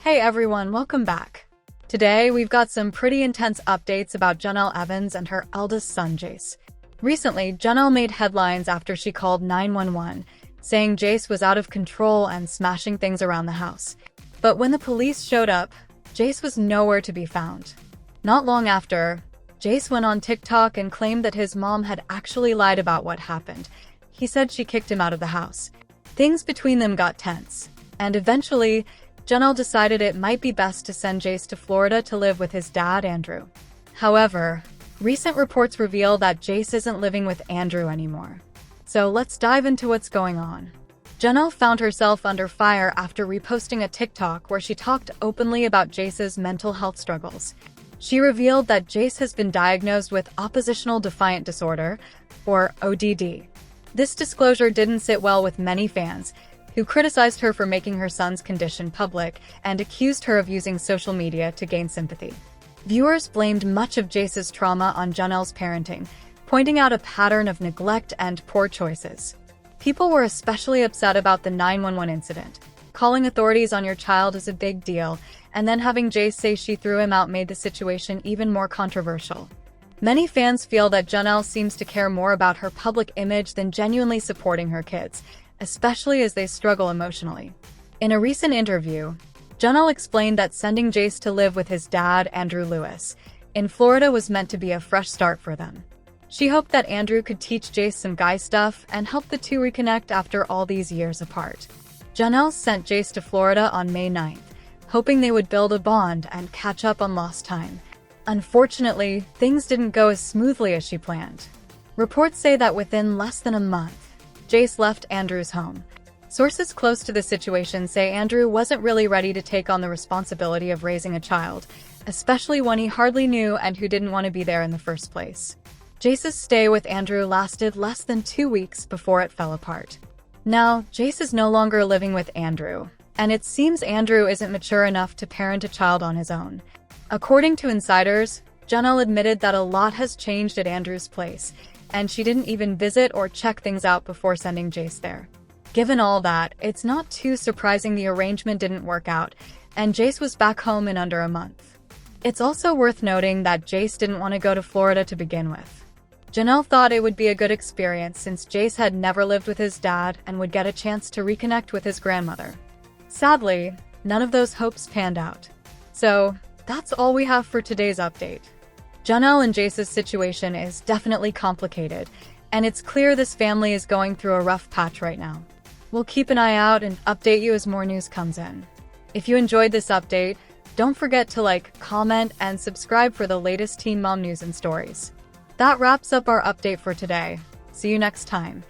Hey everyone, welcome back. Today, we've got some pretty intense updates about Jenelle Evans and her eldest son, Jace. Recently, Jenelle made headlines after she called 911, saying Jace was out of control and smashing things around the house. But when the police showed up, Jace was nowhere to be found. Not long after, Jace went on TikTok and claimed that his mom had actually lied about what happened. He said she kicked him out of the house. Things between them got tense, and eventually, Jenelle decided it might be best to send Jace to Florida to live with his dad, Andrew. However, recent reports reveal that Jace isn't living with Andrew anymore. So let's dive into what's going on. Jenelle found herself under fire after reposting a TikTok where she talked openly about Jace's mental health struggles. She revealed that Jace has been diagnosed with oppositional defiant disorder, or ODD. This disclosure didn't sit well with many fans, who criticized her for making her son's condition public and accused her of using social media to gain sympathy. Viewers blamed much of Jace's trauma on Jenelle's parenting, pointing out a pattern of neglect and poor choices. People were especially upset about the 911 incident. Calling authorities on your child is a big deal, and then having Jace say she threw him out made the situation even more controversial. Many fans feel that Jenelle seems to care more about her public image than genuinely supporting her kids, especially as they struggle emotionally. In a recent interview, Jenelle explained that sending Jace to live with his dad, Andrew Lewis, in Florida was meant to be a fresh start for them. She hoped that Andrew could teach Jace some guy stuff and help the two reconnect after all these years apart. Jenelle sent Jace to Florida on May 9th, hoping they would build a bond and catch up on lost time. Unfortunately, things didn't go as smoothly as she planned. Reports say that within less than a month, Jace left Andrew's home. Sources close to the situation say Andrew wasn't really ready to take on the responsibility of raising a child, especially one he hardly knew and who didn't want to be there in the first place. Jace's stay with Andrew lasted less than 2 weeks before it fell apart. Now, Jace is no longer living with Andrew, and it seems Andrew isn't mature enough to parent a child on his own. According to insiders, Jenelle admitted that a lot has changed at Andrew's place, and she didn't even visit or check things out before sending Jace there. Given all that, it's not too surprising the arrangement didn't work out, and Jace was back home in under a month. It's also worth noting that Jace didn't want to go to Florida to begin with. Jenelle thought it would be a good experience since Jace had never lived with his dad and would get a chance to reconnect with his grandmother. Sadly, none of those hopes panned out. So, that's all we have for today's update. Jenelle and Jace's situation is definitely complicated, and it's clear this family is going through a rough patch right now. We'll keep an eye out and update you as more news comes in. If you enjoyed this update, don't forget to like, comment, and subscribe for the latest Teen Mom news and stories. That wraps up our update for today. See you next time.